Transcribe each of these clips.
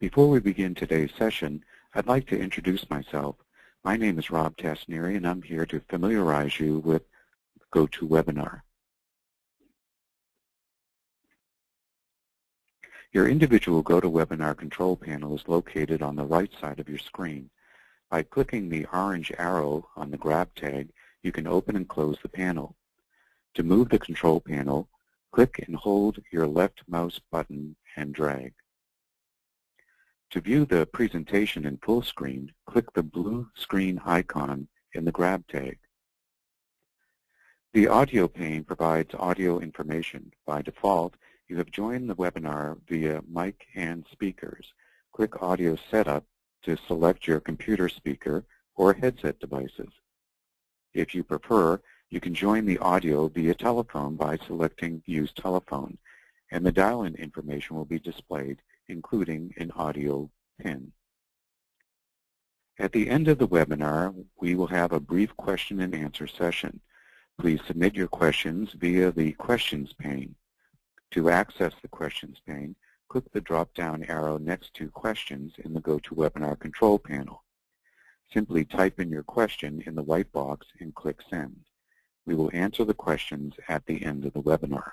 Before we begin today's session, I'd like to introduce myself. My name is Rob Tasneri, and I'm here to familiarize you with GoToWebinar. Your individual GoToWebinar control panel is located on the right side of your screen. By clicking the orange arrow on the grab tag, you can open and close the panel. To move the control panel, click and hold your left mouse button and drag. To view the presentation in full screen, click the blue screen icon in the grab tag. The audio pane provides audio information. By default, you have joined the webinar via mic and speakers. Click Audio Setup to select your computer speaker or headset devices. If you prefer, you can join the audio via telephone by selecting Use Telephone, and the dial-in information will be displayed, including an audio pin. At the end of the webinar, we will have a brief question and answer session. Please submit your questions via the Questions pane. To access the Questions pane, click the drop-down arrow next to Questions in the GoToWebinar control panel. Simply type in your question in the white box and click Send. We will answer the questions at the end of the webinar.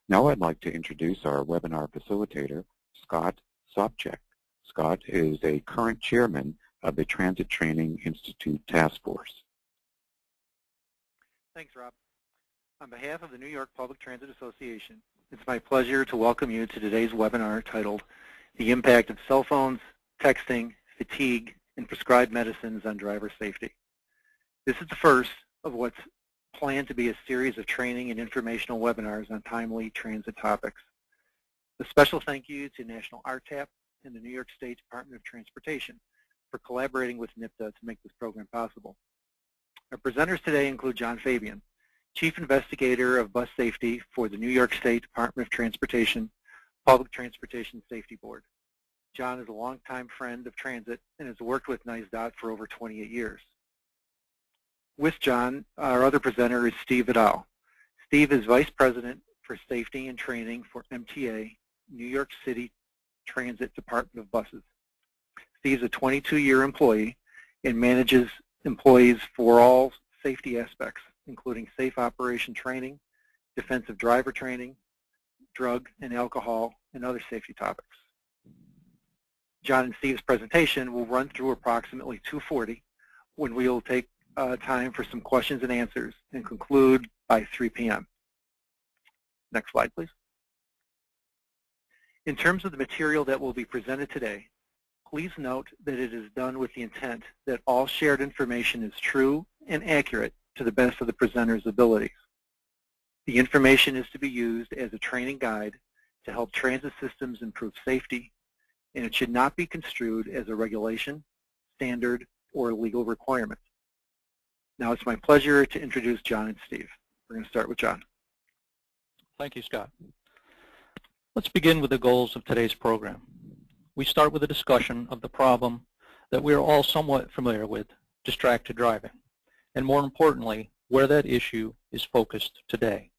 Now I'd like to introduce our webinar facilitator, Scott Sobczak. Scott is a current chairman of the Transit Training Institute Task Force. Thanks, Rob. On behalf of the New York Public Transit Association, it's my pleasure to welcome you to today's webinar titled The Impact of Cell Phones, Texting, Fatigue, and Prescribed Medicines on Driver Safety. This is the first of what's planned to be a series of training and informational webinars on timely transit topics. A special thank you to National RTAP and the New York State Department of Transportation for collaborating with NYPTA to make this program possible. Our presenters today include John Fabian, Chief Investigator of Bus Safety for the New York State Department of Transportation Public Transportation Safety Board. John is a longtime friend of transit and has worked with NYSDOT for over 28 years. With John, our other presenter is Steve Vidal. Steve is Vice President for Safety and Training for MTA, New York City Transit Department of Buses. Steve is a 22-year employee and manages employees for all safety aspects, including safe operation training, defensive driver training, drug and alcohol, and other safety topics. John and Steve's presentation will run through approximately 2:40, when we will take time for some questions and answers and conclude by 3 p.m. Next slide, please. In terms of the material that will be presented today, please note that it is done with the intent that all shared information is true and accurate to the best of the presenter's abilities. The information is to be used as a training guide to help transit systems improve safety, and it should not be construed as a regulation, standard, or legal requirement. Now it's my pleasure to introduce John and Steve. We're going to start with John. Thank you, Scott. Let's begin with the goals of today's program. We start with a discussion of the problem that we are all somewhat familiar with, distracted driving, and more importantly, where that issue is focused today.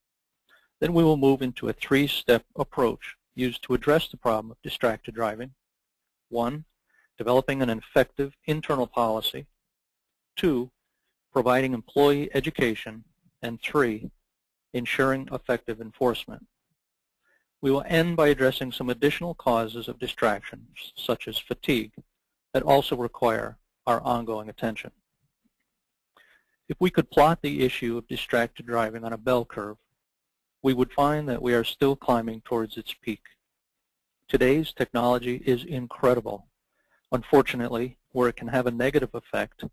Then we will move into a three-step approach used to address the problem of distracted driving. 1, developing an effective internal policy. 2, providing employee education. And 3, ensuring effective enforcement. We will end by addressing some additional causes of distraction, such as fatigue, that also require our ongoing attention. If we could plot the issue of distracted driving on a bell curve, we would find that we are still climbing towards its peak. Today's technology is incredible. Unfortunately, where it can have a negative effect,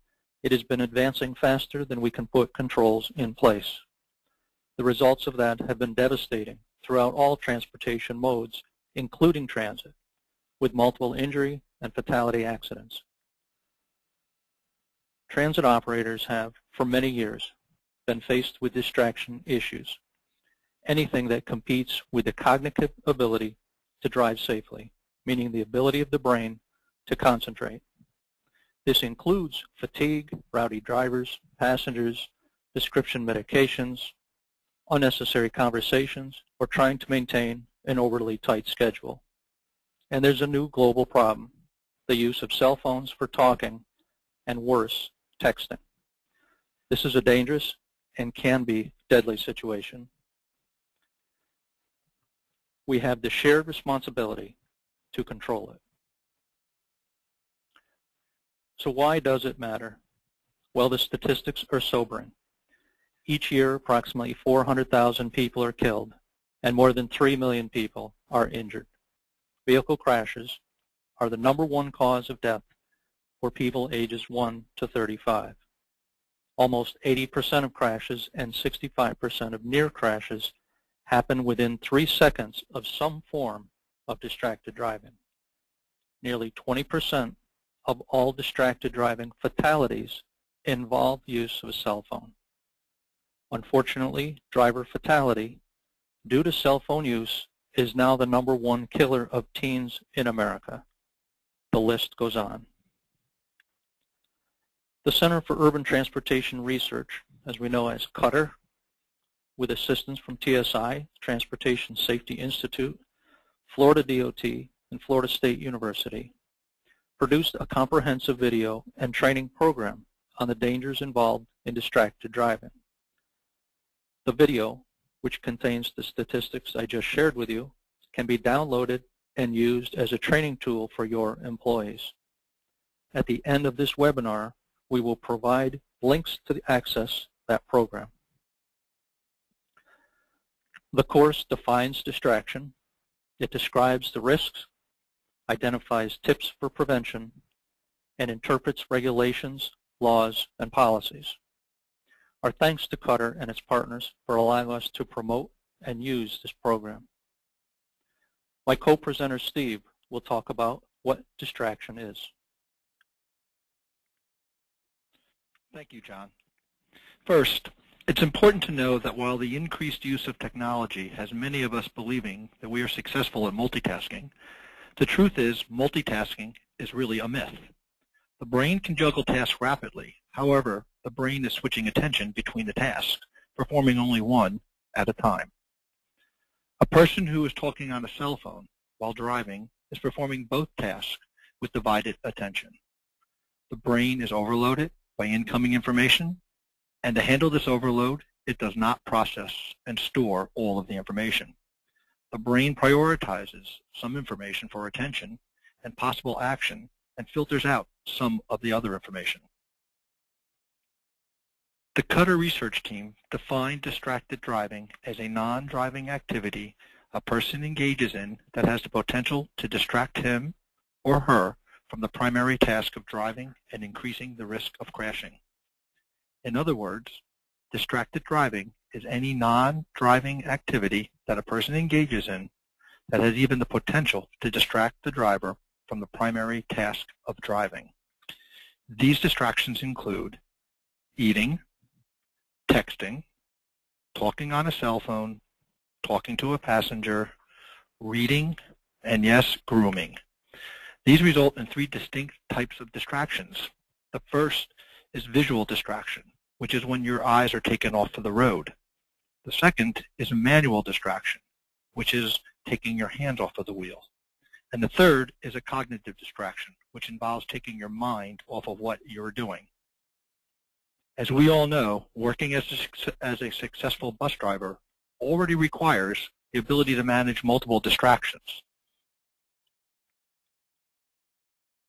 it has been advancing faster than we can put controls in place. The results of that have been devastating throughout all transportation modes, including transit, with multiple injury and fatality accidents. Transit operators have, for many years, been faced with distraction issues. Anything that competes with the cognitive ability to drive safely, meaning the ability of the brain to concentrate. This includes fatigue, rowdy drivers, passengers, prescription medications, unnecessary conversations, or trying to maintain an overly tight schedule. And there's a new global problem, the use of cell phones for talking and worse, texting. This is a dangerous and can be deadly situation. We have the shared responsibility to control it. So why does it matter? Well, the statistics are sobering. Each year, approximately 400,000 people are killed, and more than 3 million people are injured. Vehicle crashes are the #1 cause of death for people ages 1 to 35. Almost 80% of crashes and 65% of near crashes happen within 3 seconds of some form of distracted driving. Nearly 20% of all distracted driving fatalities involve use of a cell phone. Unfortunately, driver fatality due to cell phone use is now the #1 killer of teens in America. The list goes on. The Center for Urban Transportation Research, as we know as CUTR, with assistance from TSI, Transportation Safety Institute, Florida DOT, and Florida State University, produced a comprehensive video and training program on the dangers involved in distracted driving. The video, which contains the statistics I just shared with you, can be downloaded and used as a training tool for your employees. At the end of this webinar, we will provide links to access that program. The course defines distraction. It describes the risks, identifies tips for prevention, and interprets regulations, laws, and policies. Our thanks to CUTR and its partners for allowing us to promote and use this program. My co-presenter Steve will talk about what distraction is. Thank you, John. First, it's important to know that while the increased use of technology has many of us believing that we are successful at multitasking, the truth is multitasking is really a myth. The brain can juggle tasks rapidly. However, the brain is switching attention between the tasks, performing only one at a time. A person who is talking on a cell phone while driving is performing both tasks with divided attention. The brain is overloaded by incoming information, and to handle this overload, it does not process and store all of the information. The brain prioritizes some information for attention and possible action and filters out some of the other information. The CUTR research team defined distracted driving as a non-driving activity a person engages in that has the potential to distract him or her from the primary task of driving and increasing the risk of crashing. In other words, distracted driving is any non-driving activity that a person engages in that has even the potential to distract the driver from the primary task of driving. These distractions include eating, texting, talking on a cell phone, talking to a passenger, reading, and yes, grooming. These result in 3 distinct types of distractions. The first is visual distraction, which is when your eyes are taken off of the road. The second is manual distraction, which is taking your hands off of the wheel. And the third is a cognitive distraction, which involves taking your mind off of what you're doing. As we all know, working as a successful bus driver already requires the ability to manage multiple distractions.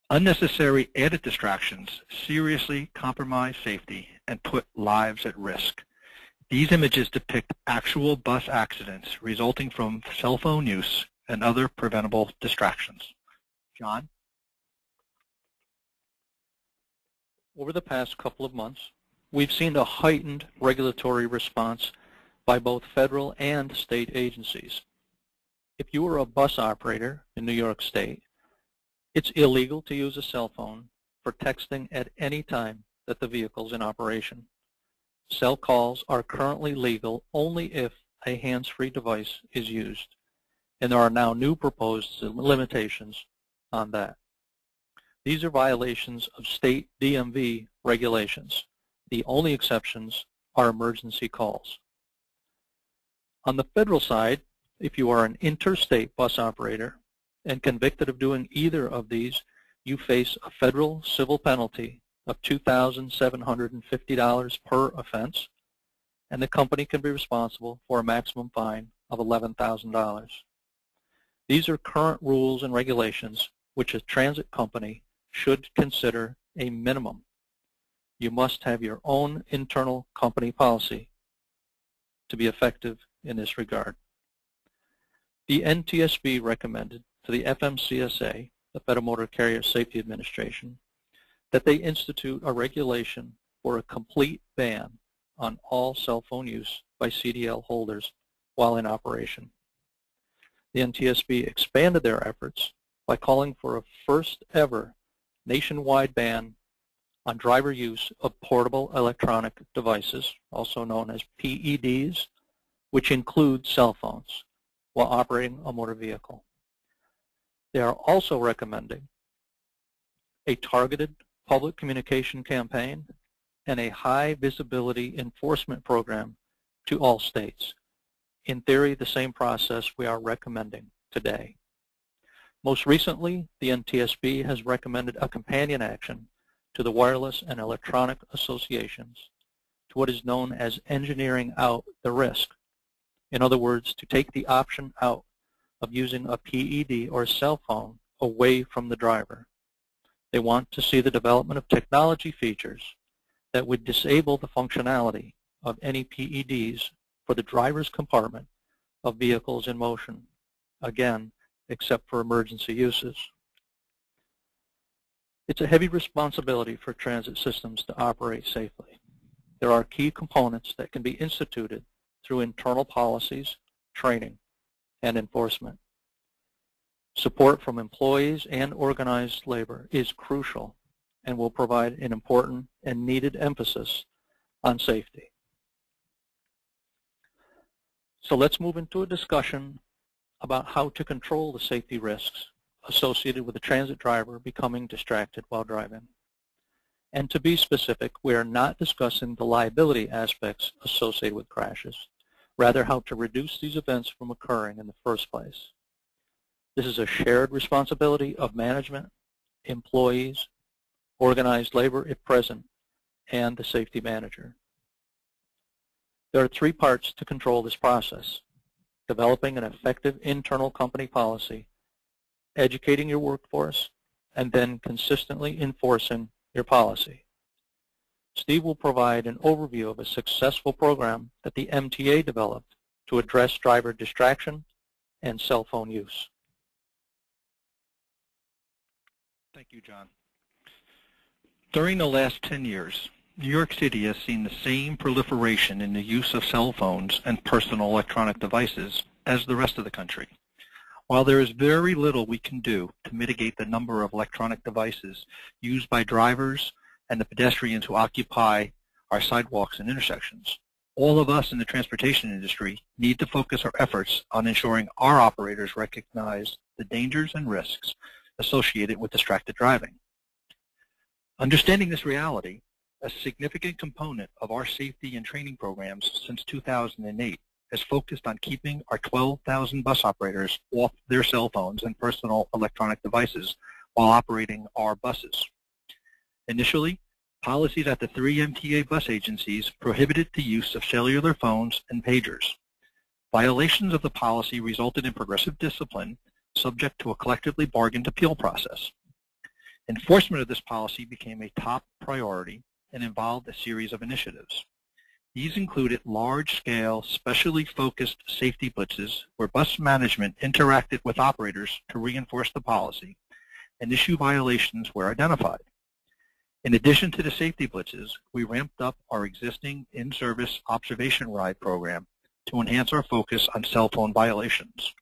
Unnecessary added distractions seriously compromise safety and put lives at risk. These images depict actual bus accidents resulting from cell phone use and other preventable distractions. John? Over the past couple of months, we've seen a heightened regulatory response by both federal and state agencies. If you are a bus operator in New York State, it's illegal to use a cell phone for texting at any time that the vehicle's in operation. Cell calls are currently legal only if a hands-free device is used, and there are now new proposed limitations on that. These are violations of state DMV regulations. The only exceptions are emergency calls. On the federal side, if you are an interstate bus operator and convicted of doing either of these, you face a federal civil penalty of $2,750 per offense, and the company can be responsible for a maximum fine of $11,000. These are current rules and regulations which a transit company should consider a minimum. You must have your own internal company policy to be effective in this regard. The NTSB recommended to the FMCSA, the Federal Motor Carrier Safety Administration, that they institute a regulation for a complete ban on all cell phone use by CDL holders while in operation. The NTSB expanded their efforts by calling for a first ever nationwide ban on driver use of portable electronic devices, also known as PEDs, which include cell phones, while operating a motor vehicle. They are also recommending a targeted public communication campaign and a high visibility enforcement program to all states. In theory, the same process we are recommending today. Most recently, the NTSB has recommended a companion action to the wireless and electronic associations to what is known as engineering out the risk. In other words, to take the option out of using a PED or cell phone away from the driver. They want to see the development of technology features that would disable the functionality of any PEDs for the driver's compartment of vehicles in motion, again, except for emergency uses. It's a heavy responsibility for transit systems to operate safely. There are key components that can be instituted through internal policies, training, and enforcement. Support from employees and organized labor is crucial and will provide an important and needed emphasis on safety. So let's move into a discussion about how to control the safety risks associated with a transit driver becoming distracted while driving. And to be specific, we are not discussing the liability aspects associated with crashes, rather how to reduce these events from occurring in the first place. This is a shared responsibility of management, employees, organized labor if present, and the safety manager. There are three parts to control this process: developing an effective internal company policy, educating your workforce, and then consistently enforcing your policy. Steve will provide an overview of a successful program that the MTA developed to address driver distraction and cell phone use. Thank you, John. During the last 10 years, New York City has seen the same proliferation in the use of cell phones and personal electronic devices as the rest of the country. While there is very little we can do to mitigate the number of electronic devices used by drivers and the pedestrians who occupy our sidewalks and intersections, all of us in the transportation industry need to focus our efforts on ensuring our operators recognize the dangers and risks associated with distracted driving. Understanding this reality, a significant component of our safety and training programs since 2008 has focused on keeping our 12,000 bus operators off their cell phones and personal electronic devices while operating our buses. Initially, policies at the 3 MTA bus agencies prohibited the use of cellular phones and pagers. Violations of the policy resulted in progressive discipline subject to a collectively bargained appeal process. Enforcement of this policy became a top priority and involved a series of initiatives. These included large-scale, specially focused safety blitzes where bus management interacted with operators to reinforce the policy, and issue violations were identified. In addition to the safety blitzes, we ramped up our existing in-service observation ride program to enhance our focus on cell phone violations.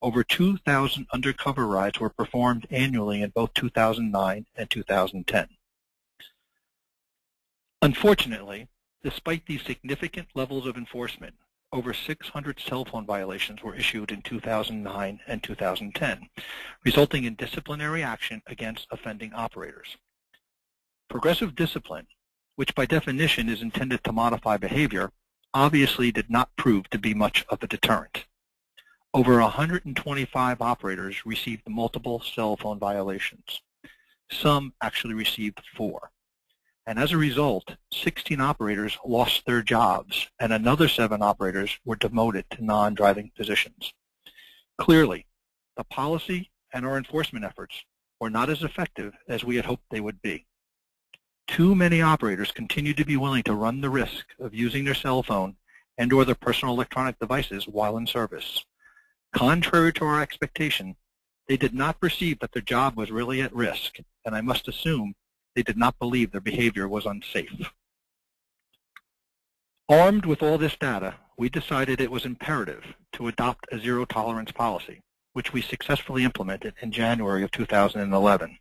Over 2,000 undercover rides were performed annually in both 2009 and 2010. Unfortunately, despite these significant levels of enforcement, over 600 cell phone violations were issued in 2009 and 2010, resulting in disciplinary action against offending operators. Progressive discipline, which by definition is intended to modify behavior, obviously did not prove to be much of a deterrent. Over 125 operators received multiple cell phone violations. Some actually received 4. And as a result, 16 operators lost their jobs, and another 7 operators were demoted to non-driving positions. Clearly, the policy and our enforcement efforts were not as effective as we had hoped they would be. Too many operators continued to be willing to run the risk of using their cell phone and/or their personal electronic devices while in service. Contrary to our expectation, they did not perceive that their job was really at risk, and I must assume they did not believe their behavior was unsafe. Armed with all this data, we decided it was imperative to adopt a zero-tolerance policy, which we successfully implemented in January of 2011.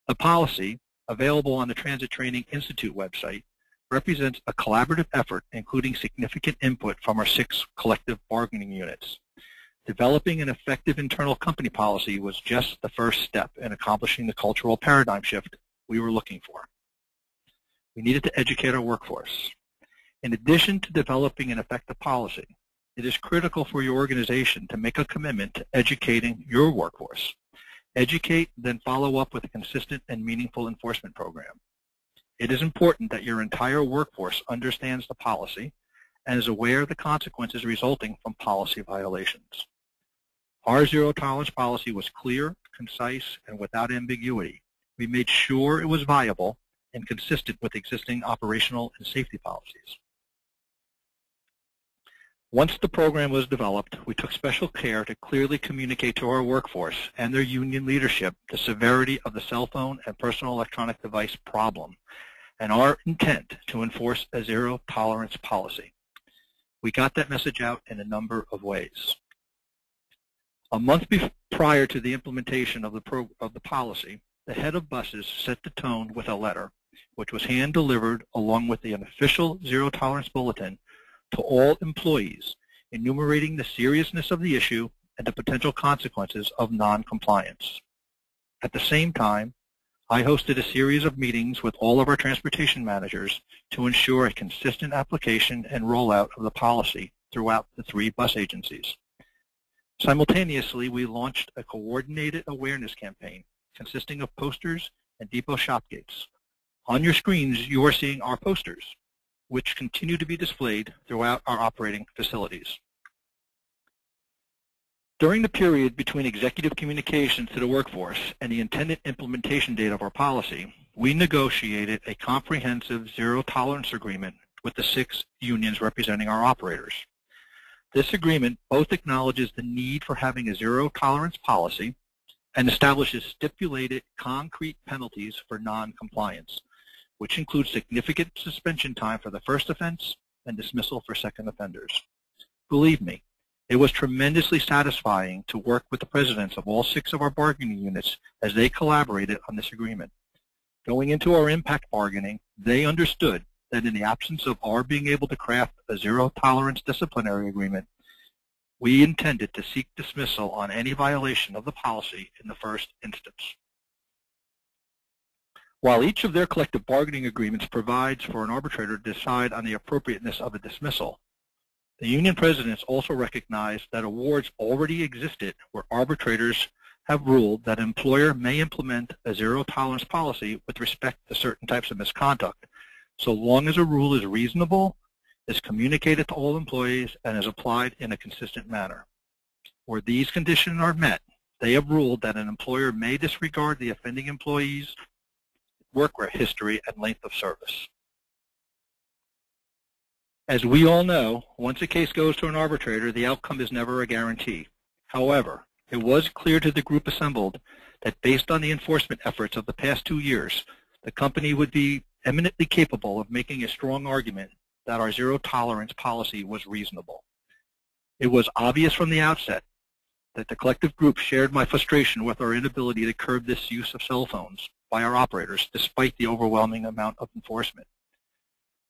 The policy, available on the Transit Training Institute website, represents a collaborative effort including significant input from our 6 collective bargaining units. Developing an effective internal company policy was just the first step in accomplishing the cultural paradigm shift we were looking for. We needed to educate our workforce. In addition to developing an effective policy, it is critical for your organization to make a commitment to educating your workforce. Educate, then follow up with a consistent and meaningful enforcement program. It is important that your entire workforce understands the policy and is aware of the consequences resulting from policy violations. Our zero-tolerance policy was clear, concise, and without ambiguity. We made sure it was viable and consistent with existing operational and safety policies. Once the program was developed, we took special care to clearly communicate to our workforce and their union leadership the severity of the cell phone and personal electronic device problem and our intent to enforce a zero-tolerance policy. We got that message out in a number of ways. A month prior to the implementation of the policy, the head of buses set the tone with a letter, which was hand-delivered along with an official zero-tolerance bulletin to all employees, enumerating the seriousness of the issue and the potential consequences of non-compliance. At the same time, I hosted a series of meetings with all of our transportation managers to ensure a consistent application and rollout of the policy throughout the 3 bus agencies. Simultaneously, we launched a coordinated awareness campaign consisting of posters and depot shop gates. On your screens, you are seeing our posters, which continue to be displayed throughout our operating facilities. During the period between executive communications to the workforce and the intended implementation date of our policy, we negotiated a comprehensive zero-tolerance agreement with the 6 unions representing our operators. This agreement both acknowledges the need for having a zero-tolerance policy and establishes stipulated concrete penalties for non-compliance, which includes significant suspension time for the first offense and dismissal for second offenders. Believe me, it was tremendously satisfying to work with the presidents of all 6 of our bargaining units as they collaborated on this agreement. Going into our impact bargaining, they understood that in the absence of our being able to craft a zero-tolerance disciplinary agreement, we intended to seek dismissal on any violation of the policy in the first instance. While each of their collective bargaining agreements provides for an arbitrator to decide on the appropriateness of a dismissal, the union presidents also recognized that awards already existed where arbitrators have ruled that an employer may implement a zero-tolerance policy with respect to certain types of misconduct, so long as a rule is reasonable, is communicated to all employees, and is applied in a consistent manner. Where these conditions are met, they have ruled that an employer may disregard the offending employee's work history and length of service. As we all know, once a case goes to an arbitrator, the outcome is never a guarantee. However, it was clear to the group assembled that based on the enforcement efforts of the past 2 years, the company would be eminently capable of making a strong argument that our zero-tolerance policy was reasonable. It was obvious from the outset that the collective group shared my frustration with our inability to curb this use of cell phones by our operators despite the overwhelming amount of enforcement.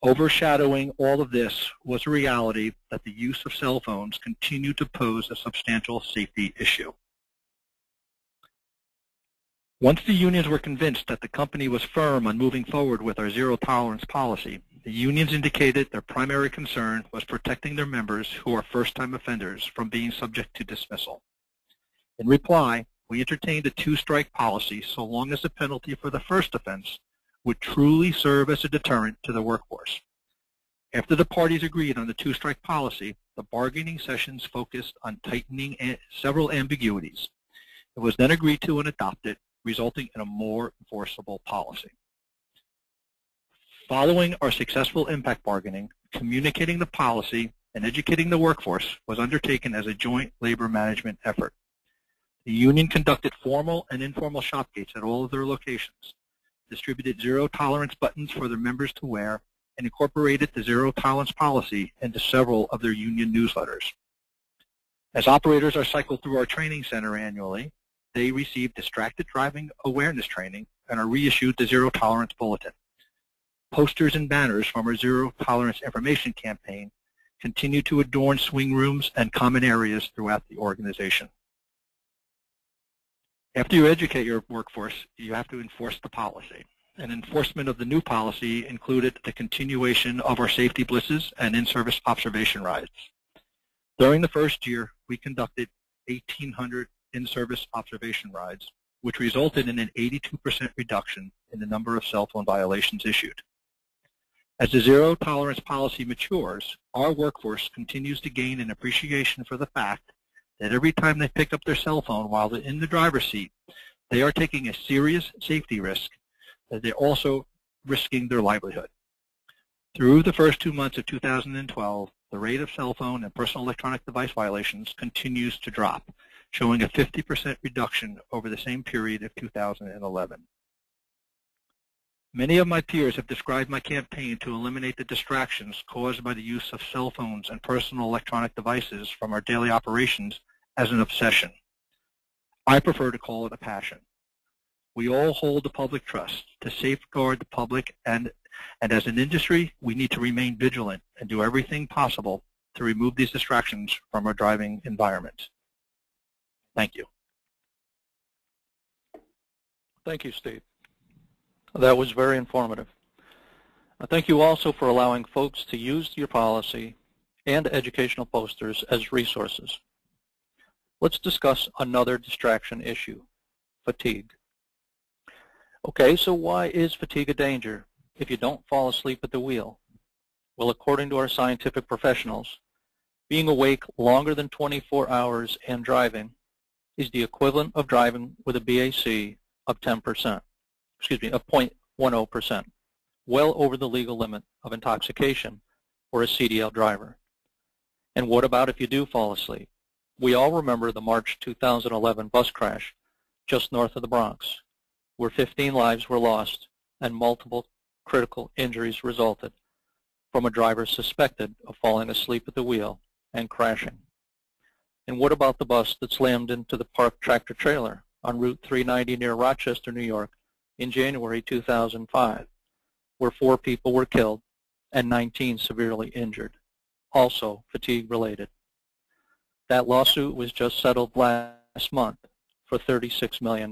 Overshadowing all of this was the reality that the use of cell phones continued to pose a substantial safety issue. Once the unions were convinced that the company was firm on moving forward with our zero-tolerance policy, The unions indicated their primary concern was protecting their members who are first-time offenders from being subject to dismissal. In reply, we entertained a two-strike policy so long as the penalty for the first offense would truly serve as a deterrent to the workforce. After the parties agreed on the two-strike policy, the bargaining sessions focused on tightening several ambiguities. It was then agreed to and adopted, resulting in a more enforceable policy. Following our successful impact bargaining, communicating the policy and educating the workforce was undertaken as a joint labor management effort. The union conducted formal and informal shop gates at all of their locations, distributed zero-tolerance buttons for their members to wear, and incorporated the zero-tolerance policy into several of their union newsletters. As operators are cycled through our training center annually, they receive distracted driving awareness training and are reissued the zero-tolerance bulletin. Posters and banners from our zero-tolerance information campaign continue to adorn swing rooms and common areas throughout the organization. After you educate your workforce, you have to enforce the policy. And enforcement of the new policy included the continuation of our safety blitzes and in-service observation rides. During the first year, we conducted 1,800 in-service observation rides, which resulted in an 82% reduction in the number of cell phone violations issued. As the zero-tolerance policy matures, our workforce continues to gain an appreciation for the fact that every time they pick up their cell phone while they're in the driver's seat, they are taking a serious safety risk, that they're also risking their livelihood. Through the first 2 months of 2012, the rate of cell phone and personal electronic device violations continues to drop, showing a 50% reduction over the same period of 2011. Many of my peers have described my campaign to eliminate the distractions caused by the use of cell phones and personal electronic devices from our daily operations as an obsession. I prefer to call it a passion. We all hold the public trust to safeguard the public, and as an industry, we need to remain vigilant and do everything possible to remove these distractions from our driving environment. Thank you. Thank you, Steve. That was very informative. Thank you also for allowing folks to use your policy and educational posters as resources. Let's discuss another distraction issue, fatigue. Okay, so why is fatigue a danger if you don't fall asleep at the wheel? Well, according to our scientific professionals, being awake longer than 24 hours and driving is the equivalent of driving with a BAC of 10%, of 0.10%, well over the legal limit of intoxication for a CDL driver. And what about if you do fall asleep? We all remember the March 2011 bus crash just north of the Bronx, where 15 lives were lost and multiple critical injuries resulted from a driver suspected of falling asleep at the wheel and crashing. And what about the bus that slammed into the parked tractor trailer on Route 390 near Rochester, New York in January 2005, where 4 people were killed and 19 severely injured, also fatigue-related? That lawsuit was just settled last month for $36 million.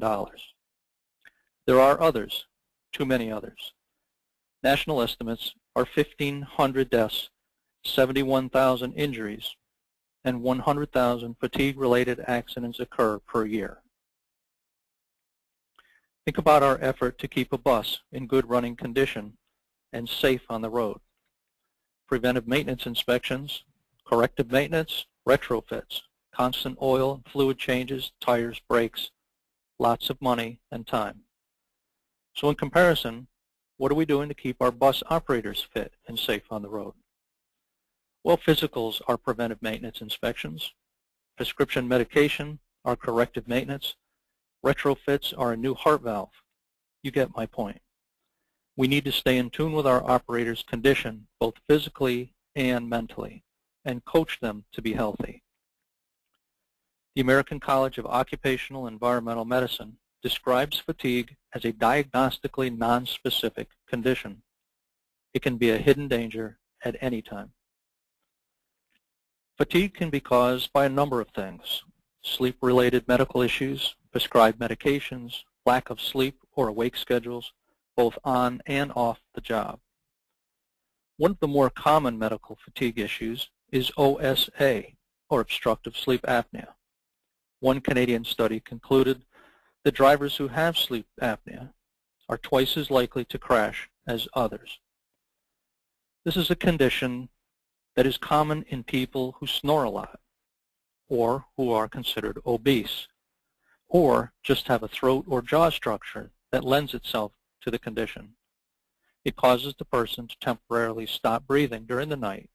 There are others, too many others. National estimates are 1,500 deaths, 71,000 injuries, and 100,000 fatigue-related accidents occur per year. Think about our effort to keep a bus in good running condition and safe on the road. Preventive maintenance inspections, corrective maintenance, retrofits, constant oil and fluid changes, tires, brakes, lots of money and time. So in comparison, what are we doing to keep our bus operators fit and safe on the road? Well, physicals are preventive maintenance inspections. Prescription medication are corrective maintenance. Retrofits are a new heart valve. You get my point. We need to stay in tune with our operators' condition, both physically and mentally, and coach them to be healthy. The American College of Occupational and Environmental Medicine describes fatigue as a diagnostically nonspecific condition. It can be a hidden danger at any time. Fatigue can be caused by a number of things: sleep-related medical issues, prescribed medications, lack of sleep or awake schedules, both on and off the job. One of the more common medical fatigue issues is OSA, or obstructive sleep apnea. One Canadian study concluded that drivers who have sleep apnea are twice as likely to crash as others. This is a condition that is common in people who snore a lot, or who are considered obese, or just have a throat or jaw structure that lends itself to the condition. It causes the person to temporarily stop breathing during the night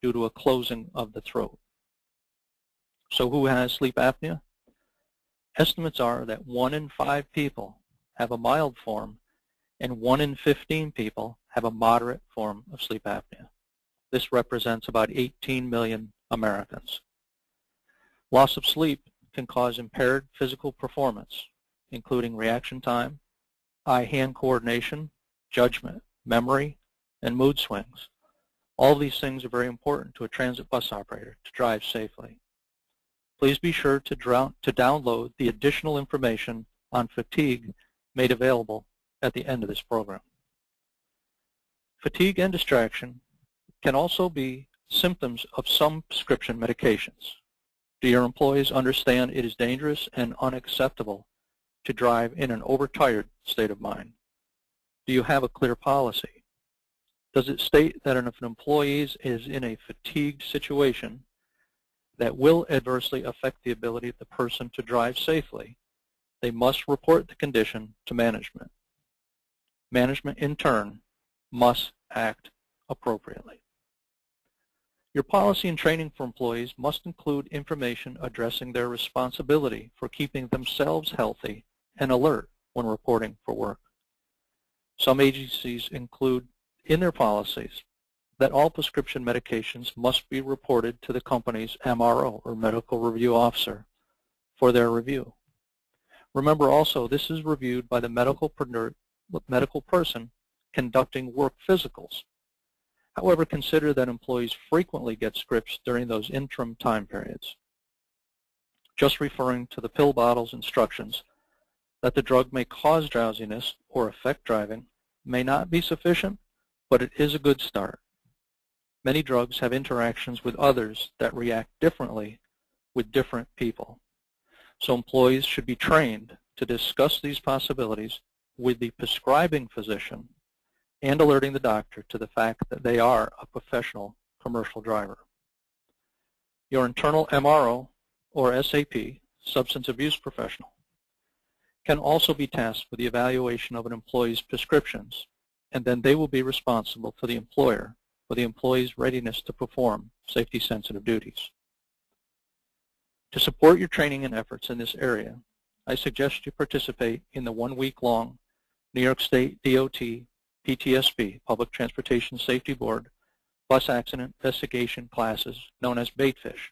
due to a closing of the throat. So who has sleep apnea? Estimates are that 1 in 5 people have a mild form and 1 in 15 people have a moderate form of sleep apnea. This represents about 18 million Americans. Loss of sleep can cause impaired physical performance, including reaction time, eye-hand coordination, judgment, memory, and mood swings. All these things are very important to a transit bus operator to drive safely. Please be sure to download the additional information on fatigue made available at the end of this program. Fatigue and distraction can also be symptoms of some prescription medications. Do your employees understand it is dangerous and unacceptable to drive in an overtired state of mind? Do you have a clear policy? Does it state that if an employee is in a fatigued situation that will adversely affect the ability of the person to drive safely, they must report the condition to management? Management, in turn, must act appropriately. Your policy and training for employees must include information addressing their responsibility for keeping themselves healthy and alert when reporting for work. Some agencies include in their policies that all prescription medications must be reported to the company's MRO, or Medical Review Officer, for their review. Remember also, this is reviewed by the medical person conducting work physicals. However, consider that employees frequently get scripts during those interim time periods. Just referring to the pill bottle's instructions that the drug may cause drowsiness or affect driving may not be sufficient, but it is a good start. Many drugs have interactions with others that react differently with different people. So employees should be trained to discuss these possibilities with the prescribing physician and alerting the doctor to the fact that they are a professional commercial driver. Your internal MRO, or SAP, substance abuse professional, can also be tasked with the evaluation of an employee's prescriptions, and then they will be responsible to the employer for the employee's readiness to perform safety-sensitive duties. To support your training and efforts in this area, I suggest you participate in the 1-week-long New York State DOT PTSB, Public Transportation Safety Board, bus accident investigation classes known as BAITFISH.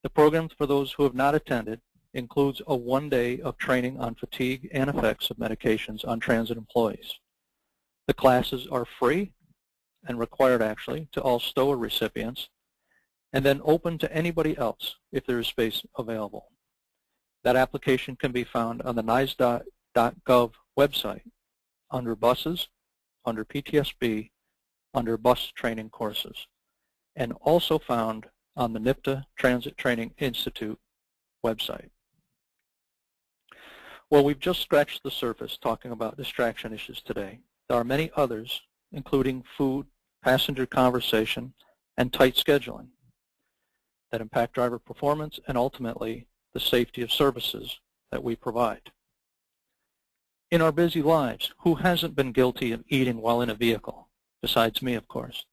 The program, for those who have not attended, includes a 1-day of training on fatigue and effects of medications on transit employees. The classes are free and required, actually, to all STOA recipients, and then open to anybody else if there is space available. That application can be found on the NYSDOT.gov website under Buses, under PTSB, under Bus Training Courses, and also found on the NYPTA Transit Training Institute website. Well, we've just scratched the surface talking about distraction issues today. There are many others, including food, passenger conversation, and tight scheduling, that impact driver performance and ultimately the safety of services that we provide. In our busy lives, who hasn't been guilty of eating while in a vehicle? Besides me, of course.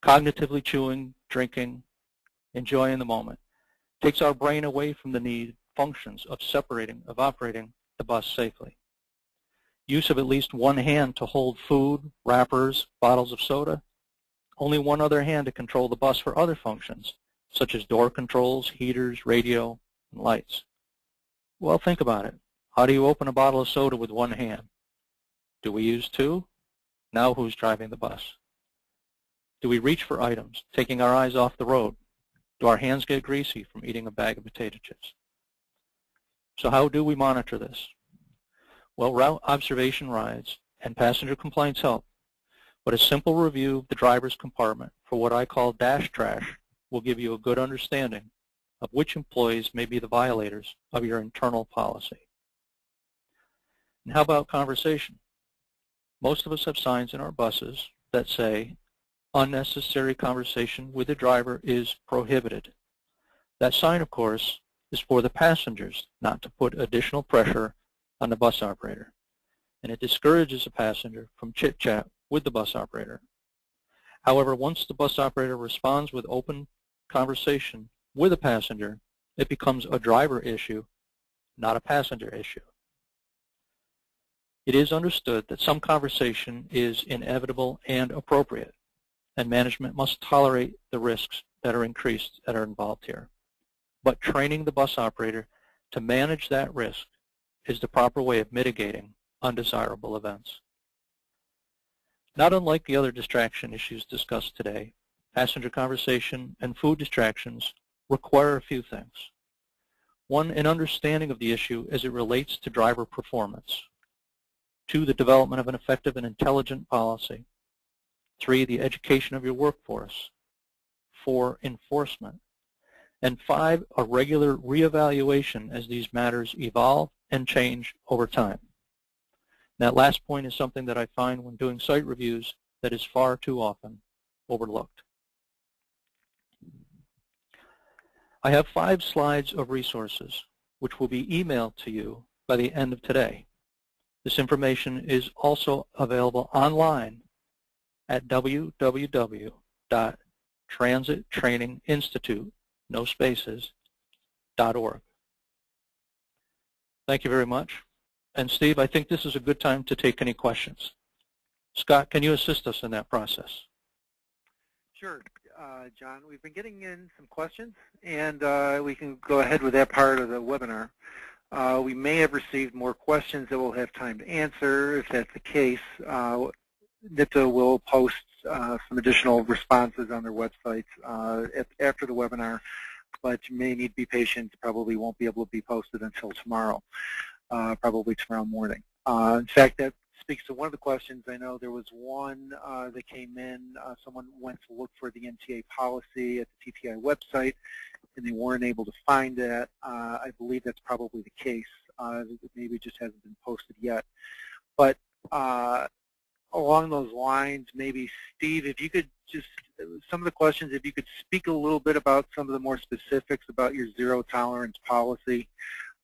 Cognitively chewing, drinking, enjoying the moment takes our brain away from the need functions of operating the bus safely. Use of at least one hand to hold food, wrappers, bottles of soda, only one other hand to control the bus for other functions, such as door controls, heaters, radio, and lights. Well, think about it. How do you open a bottle of soda with one hand? Do we use two? Now who's driving the bus? Do we reach for items, taking our eyes off the road? Do our hands get greasy from eating a bag of potato chips? So how do we monitor this? Well, route observation rides and passenger compliance help but a simple review of the driver's compartment for what I call dash trash will give you a good understanding of which employees may be the violators of your internal policy. And how about conversation? Most of us have signs in our buses that say, unnecessary conversation with the driver is prohibited. That sign, of course, is for the passengers, not to put additional pressure on the bus operator. And it discourages a passenger from chit-chat with the bus operator. However, once the bus operator responds with open conversation with a passenger, it becomes a driver issue, not a passenger issue. It is understood that some conversation is inevitable and appropriate, and management must tolerate the risks that are increased that are involved here. But training the bus operator to manage that risk is the proper way of mitigating undesirable events. Not unlike the other distraction issues discussed today, passenger conversation and food distractions require a few things. One, an understanding of the issue as it relates to driver performance. 2, the development of an effective and intelligent policy. 3, the education of your workforce. 4, enforcement. And 5, a regular reevaluation as these matters evolve and change over time. That last point is something that I find when doing site reviews that is far too often overlooked. I have 5 slides of resources which will be emailed to you by the end of today. This information is also available online at www.transittraininginstitute, no spaces, .org. Thank you very much. And Steve, I think this is a good time to take any questions. Scott, can you assist us in that process? Sure, John. We've been getting in some questions, and we can go ahead with that part of the webinar. We may have received more questions that we'll have time to answer. If that's the case, NYPTA will post some additional responses on their website after the webinar, but you may need to be patient. Probably won't be able to be posted until tomorrow, probably tomorrow morning. In fact, that speaks to one of the questions. I know there was one that came in. Someone went to look for the NTA policy at the TTI website, and they weren't able to find that. I believe that's probably the case. Maybe it just hasn't been posted yet. But along those lines, maybe Steve, if you could just, some of the questions, if you could speak a little bit about some of the more specifics about your zero tolerance policy.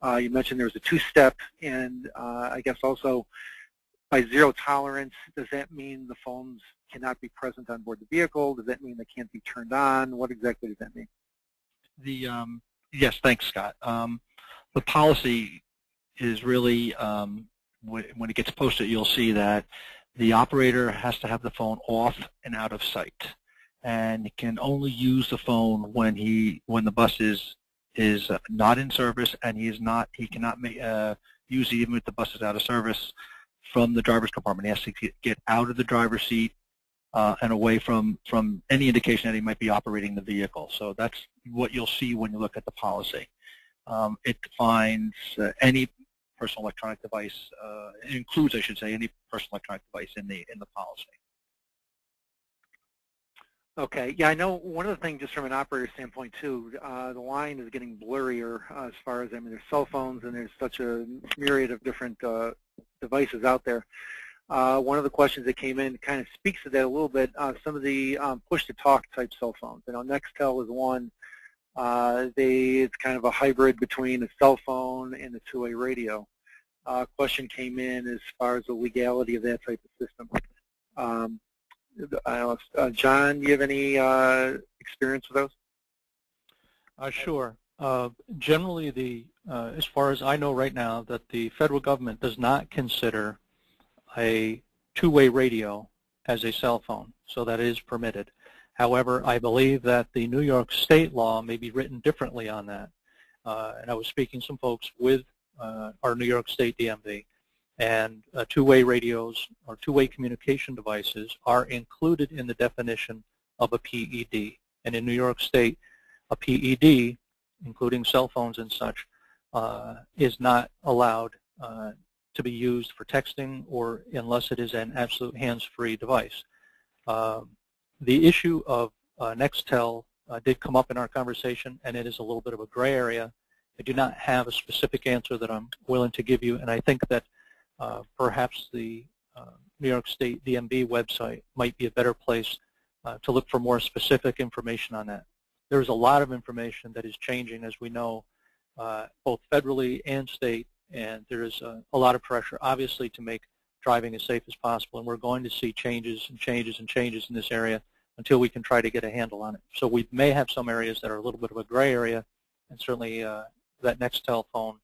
You mentioned there was a 2-step, and I guess also by zero tolerance, does that mean the phones cannot be present on board the vehicle? Does that mean they can't be turned on? What exactly does that mean? Yes, thanks, Scott. The policy is really, when it gets posted, you'll see that the operator has to have the phone off and out of sight, and he can only use the phone when the bus is not in service, and he cannot use it even if the bus is out of service from the driver's compartment. He has to get out of the driver's seat and away from any indication that he might be operating the vehicle. So that's what you'll see when you look at the policy. It defines any personal electronic device. It includes, I should say, any personal electronic device in the policy. Okay. Yeah, I know one of the things, just from an operator standpoint too, the line is getting blurrier as far as, I mean, there's cell phones and there's such a myriad of different devices out there. One of the questions that came in kind of speaks to that a little bit. Some of the push-to-talk type cell phones. You know, Nextel is one. It's kind of a hybrid between a cell phone and a two-way radio. Question came in as far as the legality of that type of system. John, do you have any experience with those? Sure. Generally, as far as I know right now, that the federal government does not consider a two-way radio as a cell phone, so that is permitted. However, I believe that the New York State law may be written differently on that. And I was speaking to some folks with our New York State DMV, and two-way radios or two-way communication devices are included in the definition of a PED. And in New York State, a PED, including cell phones and such, is not allowed to be used for texting or unless it is an absolute hands-free device. The issue of Nextel did come up in our conversation, and it is a little bit of a gray area. I do not have a specific answer that I'm willing to give you, and I think that perhaps the New York State DMV website might be a better place to look for more specific information on that. There's a lot of information that is changing, as we know, both federally and state, and there is a lot of pressure, obviously, to make driving as safe as possible, and we're going to see changes and changes and changes in this area until we can try to get a handle on it. So we may have some areas that are a little bit of a gray area, and certainly that Nextel phone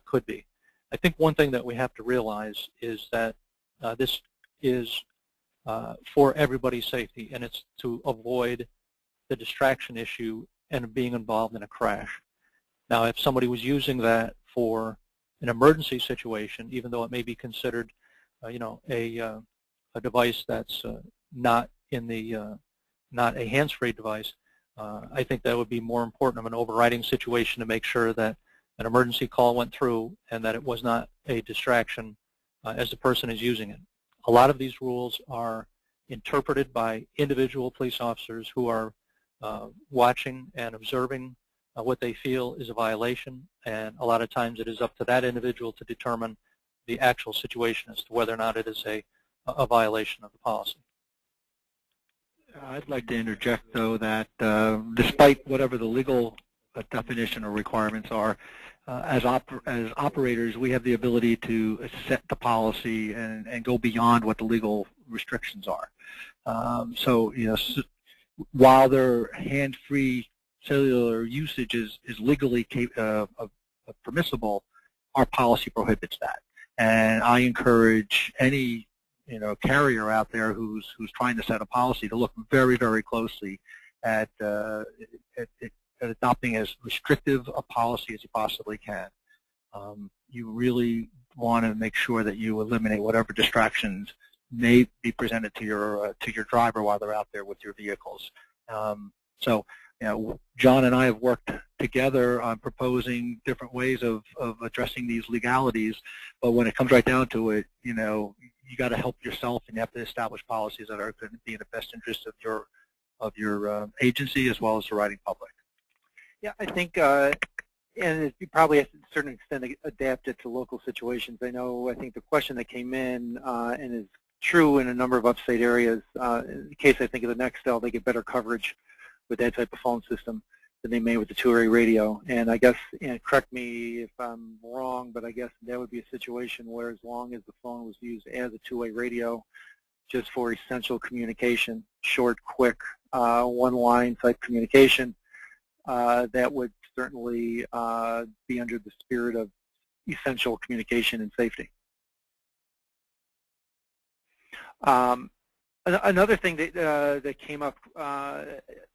could be. I think one thing that we have to realize is that this is for everybody's safety, and it's to avoid the distraction issue and being involved in a crash. Now, if somebody was using that for an emergency situation, even though it may be considered, you know, a device that's not in the not a hands-free device, I think that would be more important of an overriding situation to make sure that an emergency call went through and that it was not a distraction as the person is using it. A lot of these rules are interpreted by individual police officers who are watching and observing what they feel is a violation, and a lot of times it is up to that individual to determine the actual situation as to whether or not it is a violation of the policy. I'd like to interject, though, that despite whatever the legal definition or requirements are, as operators, we have the ability to set the policy and go beyond what the legal restrictions are. So, you know, while their hand-free cellular usage is legally permissible, our policy prohibits that. And I encourage any, you know, carrier out there who's trying to set a policy to look very, very closely at adopting as restrictive a policy as you possibly can. You really want to make sure that you eliminate whatever distractions may be presented to your driver while they're out there with your vehicles. So, you know, John and I have worked together on proposing different ways of addressing these legalities, but when it comes right down to it, you know, you got to help yourself, and you have to establish policies that are going to be in the best interest of your agency as well as the riding public. Yeah, I think, and you probably have to, to a certain extent, adapt it to local situations. I think the question that came in, and is true in a number of upstate areas, in the case I think of the Nextel, they get better coverage with that type of phone system than they may with the two-way radio. And I guess, and correct me if I'm wrong, but I guess that would be a situation where as long as the phone was used as a two-way radio, just for essential communication, short, quick, one-line type communication, that would certainly be under the spirit of essential communication and safety. Another thing that came up,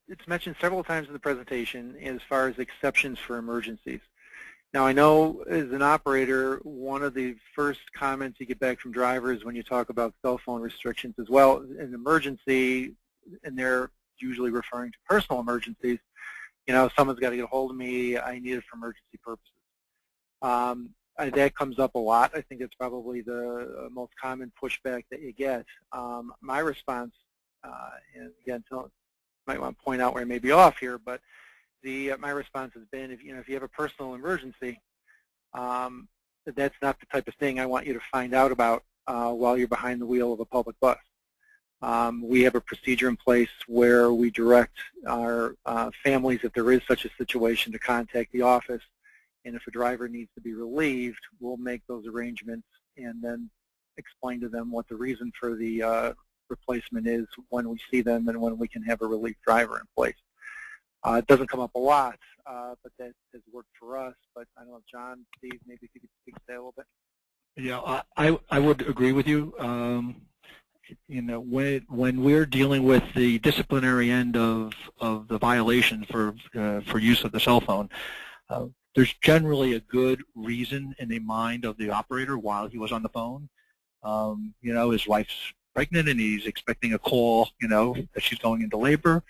it's mentioned several times in the presentation as far as exceptions for emergencies. Now, I know as an operator, one of the first comments you get back from drivers when you talk about cell phone restrictions as well, an emergency, and they're usually referring to personal emergencies, you know, someone's got to get a hold of me, I need it for emergency purposes. That comes up a lot. I think it's probably the most common pushback that you get. My response, and again, might want to point out where I may be off here, but my response has been, if you have a personal emergency, that's not the type of thing I want you to find out about while you're behind the wheel of a public bus. We have a procedure in place where we direct our families, if there is such a situation, to contact the office. And if a driver needs to be relieved, we'll make those arrangements and then explain to them what the reason for the replacement is when we see them and when we can have a relief driver in place. It doesn't come up a lot, but that has worked for us. But I don't know, John, Steve, maybe if you could speak to that a little bit. Yeah, I would agree with you. You know, when we're dealing with the disciplinary end of the violation for use of the cell phone, there's generally a good reason in the mind of the operator while he was on the phone. You know, his wife's pregnant and he's expecting a call, you know, that she's going into labor.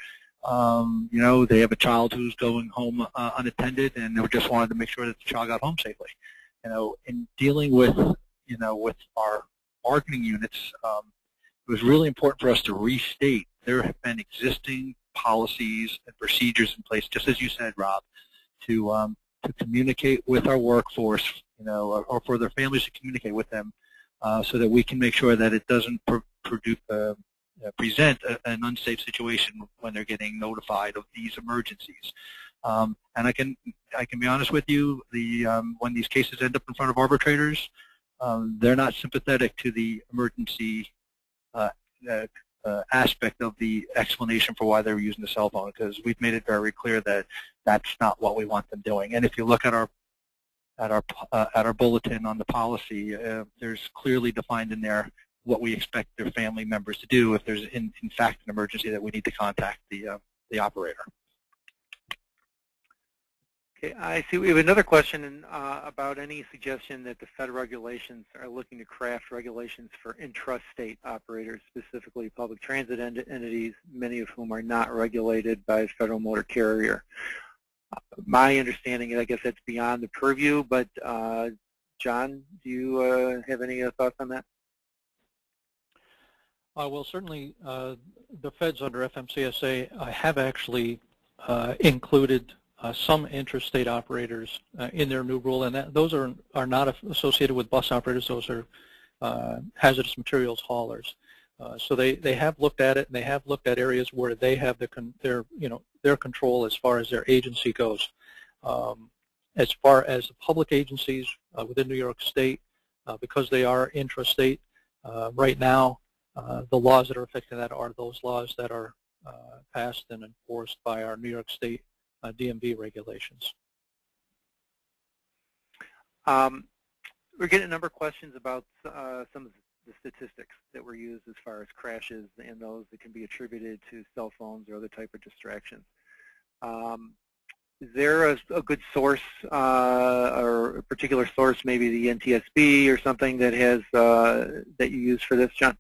You know, they have a child who's going home unattended, and they just wanted to make sure that the child got home safely. You know, in dealing with, you know, with our marketing units, was really important for us to restate there have been existing policies and procedures in place, just as you said, Rob, to communicate with our workforce, or for their families to communicate with them, so that we can make sure that it doesn't present an unsafe situation when they're getting notified of these emergencies. And I can be honest with you, when these cases end up in front of arbitrators, they're not sympathetic to the emergency aspect of the explanation for why they were using the cell phone, because we've made it very clear that that's not what we want them doing. And if you look at our bulletin on the policy, there's clearly defined in there what we expect their family members to do if there's in fact an emergency that we need to contact the operator. Okay, I see we have another question about any suggestion that the federal regulations are looking to craft regulations for intrastate operators, specifically public transit entities, many of whom are not regulated by a federal motor carrier. My understanding is, I guess that's beyond the purview, but John, do you have any thoughts on that? Well, certainly the feds under FMCSA have actually included some interstate operators in their new rule, and those are not associated with bus operators. Those are hazardous materials haulers. So they have looked at it, and they have looked at areas where they have their control as far as their agency goes. As far as the public agencies within New York State, because they are intrastate, right now the laws that are affecting that are those laws that are passed and enforced by our New York State DMV regulations. We're getting a number of questions about some of the statistics that were used as far as crashes and those that can be attributed to cell phones or other type of distractions. Is there a good source or a particular source, maybe the NTSB or something that has that you use for this, John?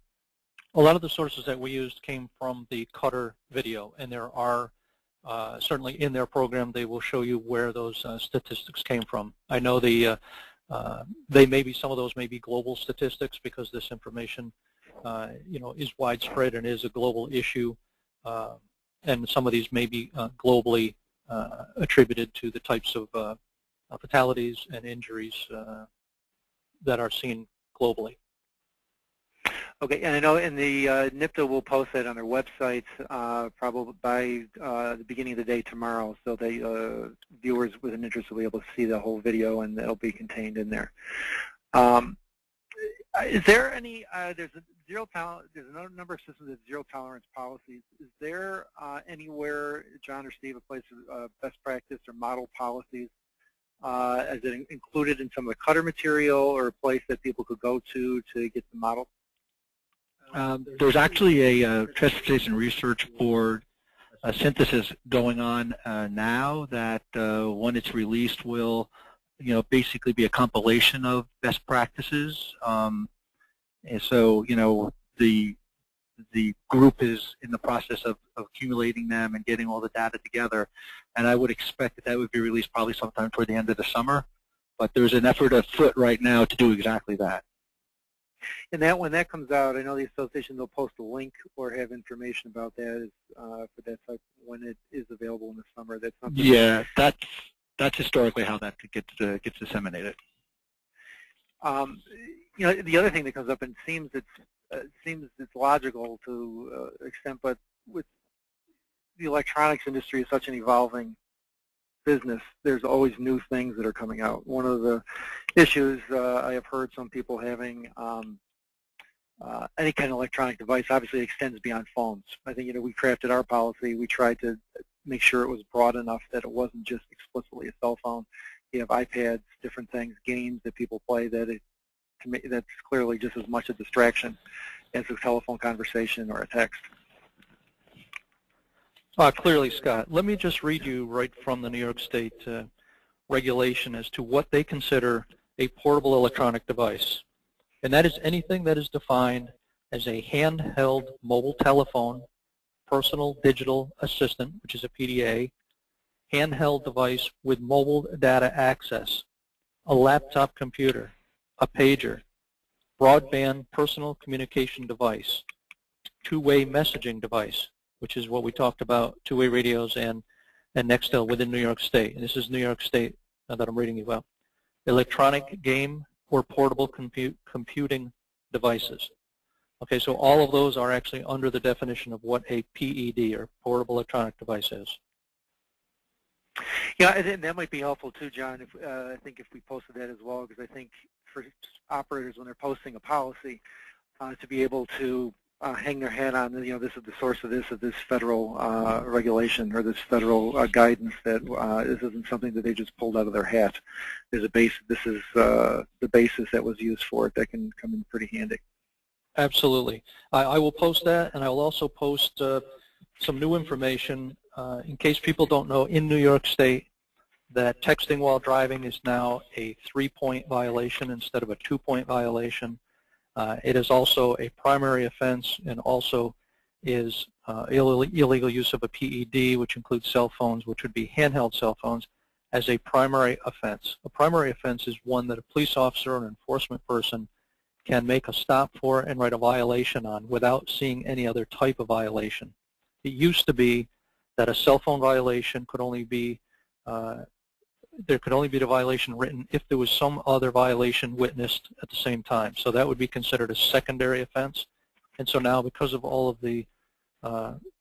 A lot of the sources that we used came from the Cutter video, and there are certainly in their program they will show you where those statistics came from. I know some of those may be global statistics because this information is widespread and is a global issue, and some of these may be globally attributed to the types of fatalities and injuries that are seen globally. Okay, and I know in the NYPTA will post that on their website probably by the beginning of the day tomorrow, so that viewers with an interest will be able to see the whole video, and it'll be contained in there. Is there any? There's a number of systems with zero tolerance policies. Is there anywhere, John or Steve, a place of best practice or model policies? Is it included in some of the Cutter material, or a place that people could go to get the model? There's actually a Transportation Research Board synthesis going on now that when it's released will basically be a compilation of best practices. And so the group is in the process of accumulating them and getting all the data together, and I would expect that would be released probably sometime toward the end of the summer. But there's an effort afoot right now to do exactly that. And that when that comes out, I know the association will post a link or have information about that for that type when it is available in the summer. That's something. Yeah, that's historically how that gets disseminated. The other thing that comes up, and seems it's logical to extent, but with the electronics industry is such an evolving business, there's always new things that are coming out. One of the issues I have heard some people having any kind of electronic device obviously extends beyond phones. I think we crafted our policy. We tried to make sure it was broad enough that it wasn't just explicitly a cell phone. You have iPads, different things, games that people play that's clearly just as much a distraction as a telephone conversation or a text. Clearly, Scott. Let me just read you right from the New York State regulation as to what they consider a portable electronic device. And that is anything that is defined as a handheld mobile telephone, personal digital assistant, which is a PDA, handheld device with mobile data access, a laptop computer, a pager, broadband personal communication device, two-way messaging device, which is what we talked about, two-way radios and Nextel within New York State. And this is New York State that I'm reading you about. Electronic game or portable computing devices. Okay, so all of those are actually under the definition of what a PED, or portable electronic device, is. Yeah, and that might be helpful too, John. I think if we posted that as well, because I think for operators when they're posting a policy, to be able to hang their hat on, this is the source of this federal regulation or this federal guidance, that this isn't something that they just pulled out of their hat. There's a base. This is the basis that was used for it. That can come in pretty handy. Absolutely. I will post that, and I will also post some new information in case people don't know, in New York State, that texting while driving is now a 3-point violation instead of a 2-point violation. It is also a primary offense, and also is illegal use of a PED, which includes cell phones, which would be handheld cell phones, as a primary offense. A primary offense is one that a police officer or an enforcement person can make a stop for and write a violation on without seeing any other type of violation. It used to be that a cell phone violation could only be, there could only be the violation written if there was some other violation witnessed at the same time. So that would be considered a secondary offense. And so now, because of all of the,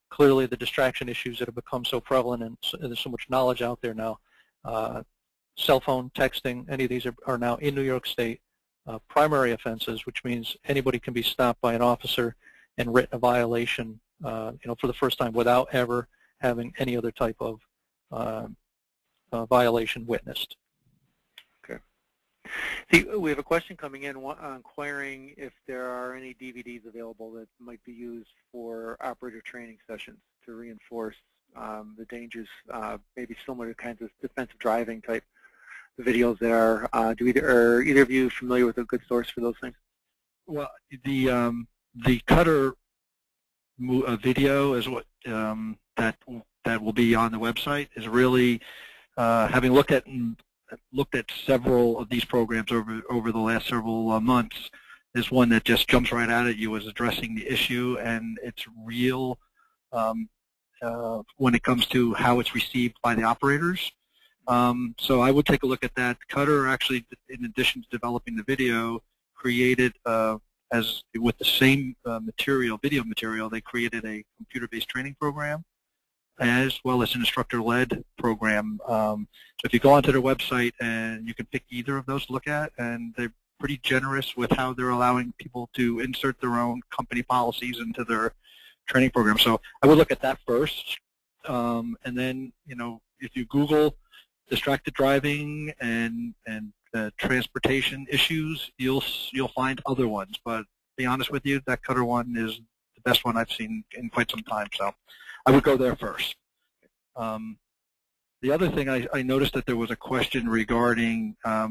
clearly the distraction issues that have become so prevalent, and there's so much knowledge out there now, cell phone, texting, any of these are now in New York State primary offenses, which means anybody can be stopped by an officer and written a violation, for the first time without ever having any other type of violation witnessed. Okay. See, we have a question coming in inquiring if there are any DVDs available that might be used for operator training sessions to reinforce the dangers, maybe similar to kinds of defensive driving type videos there. Are either of you familiar with a good source for those things? Well, the Cutter video is what that will be on the website, is really having looked at several of these programs over the last several months, is one that just jumps right out at you as addressing the issue, and it's real when it comes to how it's received by the operators. So I would take a look at that. Cutter actually, in addition to developing the video, created as with the same video material, they created a computer-based training program, as well as an instructor-led program. So if you go onto their website, and you can pick either of those to look at, and they're pretty generous with how they're allowing people to insert their own company policies into their training program. So I would look at that first, and then if you Google distracted driving and transportation issues, you'll find other ones. But to be honest with you, that Cutter one is the best one I've seen in quite some time. So I would go there first. The other thing, I noticed that there was a question regarding a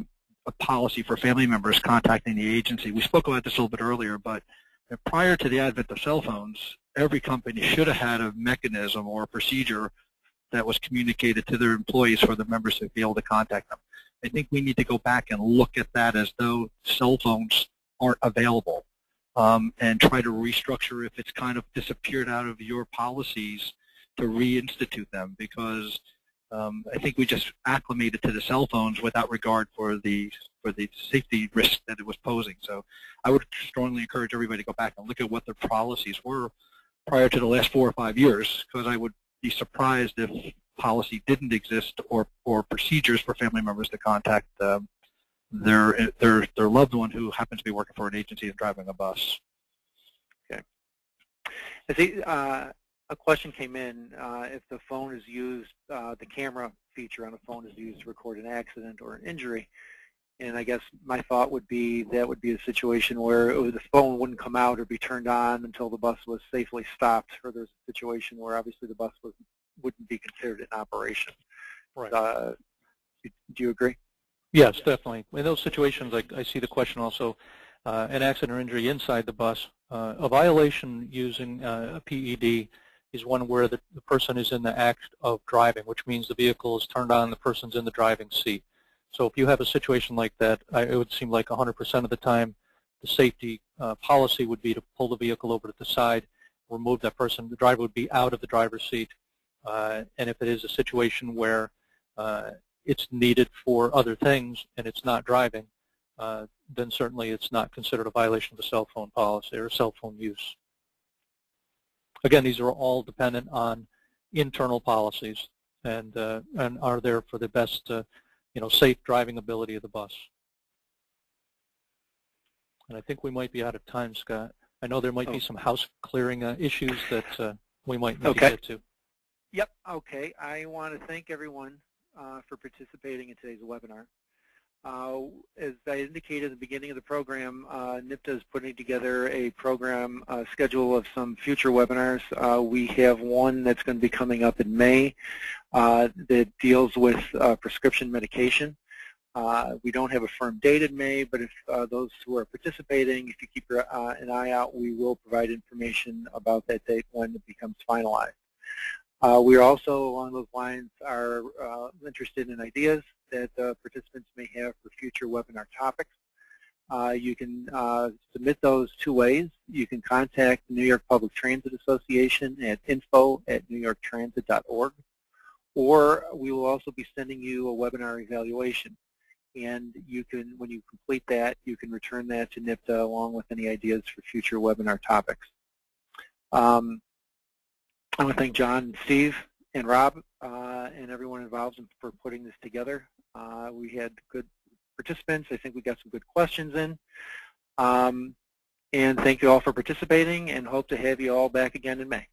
policy for family members contacting the agency. We spoke about this a little bit earlier, but prior to the advent of cell phones, every company should have had a mechanism or a procedure that was communicated to their employees for the members to be able to contact them. I think we need to go back and look at that as though cell phones aren't available, and try to restructure, if it's kind of disappeared out of your policies, to reinstitute them, because I think we just acclimated to the cell phones without regard for the safety risk that it was posing. So I would strongly encourage everybody to go back and look at what their policies were prior to the last 4 or 5 years, because I would be surprised if policy didn't exist, or procedures for family members to contact their loved one who happens to be working for an agency and driving a bus. Okay. I see a question came in. If the phone is used, the camera feature on the phone is used to record an accident or an injury, and I guess my thought would be that would be a situation where the phone wouldn't come out or be turned on until the bus was safely stopped, or there's a situation where obviously the bus wouldn't be considered in operation. Right. Do you agree? Yes, definitely. In those situations, I see the question also, an accident or injury inside the bus. A violation using a PED is one where the person is in the act of driving, which means the vehicle is turned on, the person's in the driving seat. So if you have a situation like that, it would seem like 100% of the time the safety policy would be to pull the vehicle over to the side remove that person. The driver would be out of the driver's seat. And if it is a situation where it's needed for other things and it's not driving, then certainly it's not considered a violation of the cell phone policy or cell phone use. Again, these are all dependent on internal policies and are there for the best safe driving ability of the bus. And I think we might be out of time, Scott. I know there might be some house clearing issues that we might need to get to. Yep, okay. I want to thank everyone for participating in today's webinar. As I indicated at the beginning of the program, NYPTA is putting together a program schedule of some future webinars. We have one that's going to be coming up in May that deals with prescription medication. We don't have a firm date in May, but if those who are participating, if you keep an eye out, we will provide information about that date when it becomes finalized. We are also, along those lines, are interested in ideas that participants may have for future webinar topics. You can submit those two ways. You can contact the New York Public Transit Association at info@newyorktransit.org, or we will also be sending you a webinar evaluation. And you can, when you complete that, you can return that to NYPTA along with any ideas for future webinar topics. I want to thank John and Steve and Rob and everyone involved for putting this together. We had good participants. I think we got some good questions in. And thank you all for participating, and hope to have you all back again in May.